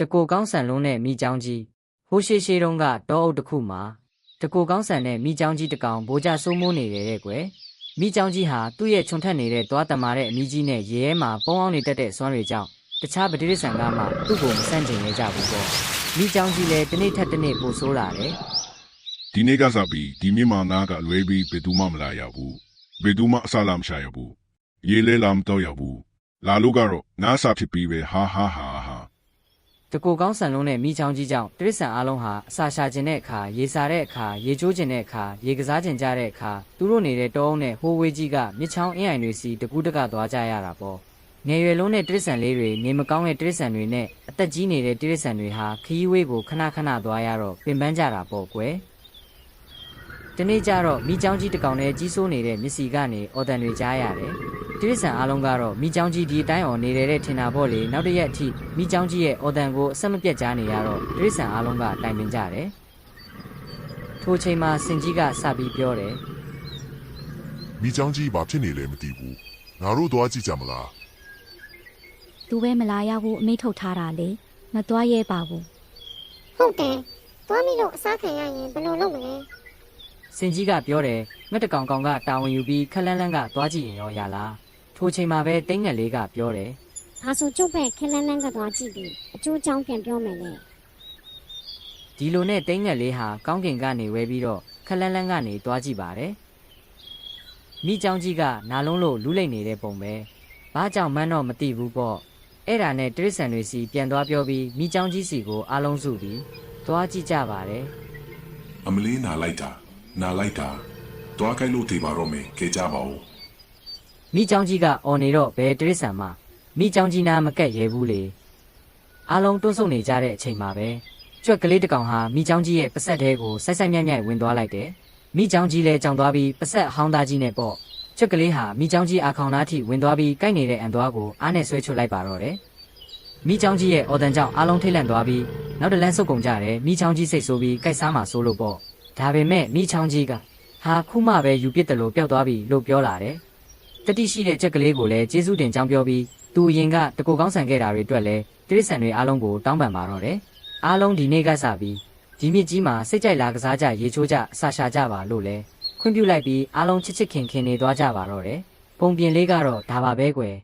တကိုကောင်းဆန်လုံးနဲ့မိချောင်းကြီးဟိုးရှေးတုန်းကတောအုပ်တစ်ခုမှာတကိုကောင်းဆန်နဲ့မိချောင်းကြီးတစ်ကောင်ဗိုလ်ကြစိုးမိုးနေတယ်တဲ့ကွယ်မိချောင်းကြီးဟာသူ့ရဲ့ခြုံထက်နေတဲ့သွားတမာတဲ့အမီးကြီးနဲ့ရေထဲမှာပုံအောင်နေတတ်တဲ့စွမ်းတွေကြောင့်တခြားပတိရစ္ဆာန်ကမှသူ့ကိုမဆန့်ကျင်နေကြဘူးပေါ့မိချောင်းကြီးလည်းတစ်နေ့ထက်တစ်နေ့ပိုဆိုးလာတယ်ဒီနေ့ကစားပြီးဒီမြမနာကလွဲပြီးဘယ်သူမှမလာရဘူးဘယ်သူမှအဆလာမရှာရဘူးရေလဲလာမတော့ရဘူးလာလို့ကတော့နားစာဖြစ်ပြီးပဲဟာတကိုကောင်းဆန်လုံးနဲ့မိချောင်းကြီးကြောင့်တရစ္ဆာန်အားလုံးဟာအစာရှာခြင်းတဲ့အခါရေစာတဲ့အခါရေချိုးခြင်းတဲ့အခါရေကစားခြင်းကြတဲ့အခါသူတို့နေတဲ့တောအုပ်နဲ့ဟိုးဝေးကြီးကမြစ်ချောင်းအင်းအိုင်တွေစီတကူးတကသွားကြရတာပေါ့ငယ်ရွယ်လုံးတဲ့တရစ္ဆာန်လေးတွေနေမကောင်းတဲ့တရစ္ဆာန်တွေနဲ့အသက်ကြီးနေတဲ့တရစ္ဆာန်တွေဟာခီးဝေးကိုခဏသွားရတော့ပင်ပန်းကြတာပေါ့ကွယ်တနေ့ကျတော့မိချောင်းကြီးတစ်ကောင်နဲ့ကြီးစိုးနေတဲ့မျက်စီကနေအော်တန်တွေကြားရတယ်တရစ္ဆာန်အားလုံးကတော့မိချောင်းကြီးဒီအတိုင်းအော်နေတယ်တဲ့ထင်တာပေါ့လေနောက်တစ်ရက်အထိမိချောင်းကြီးရဲ့အော်တန်ကိုအဆက်မပြတ်ကြားနေရတော့တရစ္ဆာန်အားလုံးကတိုင်ပင်ကြတယ်ထိုချိန်မှာစင်ကြီးကစပြီးပြောတယ်မိချောင်းကြီးဘာဖြစ်နေလဲမသိဘူးငါတို့သွားကြည့်ကြမလားသူပဲမလာရဘူးအမိထုတ်ထားတာလေမသွားရဲပါဘူးဟုတ်တယ်သွားမိလို့အစားခံရရင်ဘယ်လိုလုပ်မလဲစင်ကြီးကပြောတယ်ငှက်တကောင်ကောင်ကတာဝန်ယူပြီးခက်လန်းလန်းကသွားကြည့်ရင်ရောရလားထိုချိန်မှာပဲတိတ်ငက်လေးကပြောတယ်ဒါဆိုကျုပ်ပဲခက်လန်းလန်းကသွားကြည့်ပြီးအကျိုးချောင်းပြန်ပြောမယ်လေဒီလိုနဲ့တိတ်ငက်လေးဟာကောင်းကင်ကနေဝဲပြီးတော့ခက်လန်းလန်းကနေသွားကြည့်ပါတယ်မိချောင်းကြီးကနာလုံးလို့လူးလိမ့်နေတဲ့ပုံပဲဘာကြောင့်မှန်းတော့မသိဘူးပေါ့အဲ့ဒါနဲ့တရစ္ဆာန်တွေစီပြန်သွားပြောပြီးမိချောင်းကြီးစီကိုအားလုံးစုပြီးသွားကြည့်ကြပါတယ်အမလေးနာလိုက်တာတွားခိုင်းလို့တေပါတော့မယ်ကြကြပါဦးမိချောင်းကြီးကအော်နေတော့ဘယ်တရစ္ဆာန်မှမိချောင်းကြီးနာမကက်ရဲဘူးလေအားလုံးတွန်းဆုတ်နေကြတဲ့အချိန်မှာပဲကြွက်ကလေးတစ်ကောင်ဟာမိချောင်းကြီးရဲ့ပစက်ထဲကိုဆိုက်မြိုက်ဝင်သွားလိုက်တယ်မိချောင်းကြီးလည်းကြောင်သွားပြီးပစက်အဟောင်းသားကြီးနဲ့ပေါ့ကြွက်ကလေးဟာမိချောင်းကြီးအာခေါင်သားထိဝင်သွားပြီးကိုက်နေတဲ့အန်သွားကိုအားနဲ့ဆွဲချွတ်လိုက်ပါတော့တယ်မိချောင်းကြီးရဲ့အော်တန်ကြောင့်အားလုံးထိတ်လန့်သွားပြီးနောက်တလန်းဆုတ်ကုန်ကြတယ်မိချောင်းကြီးစိတ်ဆိုးပြီးကိုက်စားမှဆိုးလို့ပေါ့ဒါပေမဲ့မိချောင်းကြီးကဟာခုမှပဲယူပစ်တယ်လို့ပျောက်သွားပြီလို့ပြောလာတယ်တတိရှိတဲ့ကြက်ကလေးကိုလည်းကျေးဇူးတင်ကြောင်းပြောပြီးသူအရင်ကတကူကောင်းဆန်ခဲ့တာတွေအတွက်လည်းတရစ္ဆာန်တွေအားလုံးကိုတောင်းပန်ပါတော့တယ်အားလုံးဒီနေ့ကစပြီးဒီမြစ်ကြီးမှာစိတ်ကြိုက်လာကစားကြရေချိုးကြအစာရှာကြပါလို့လဲခွင့်ပြုလိုက်ပြီးအားလုံးချစ်ခင်နေသွားကြပါတော့တယ်ပုံပြင်လေးကတော့ဒါပါပဲကွယ်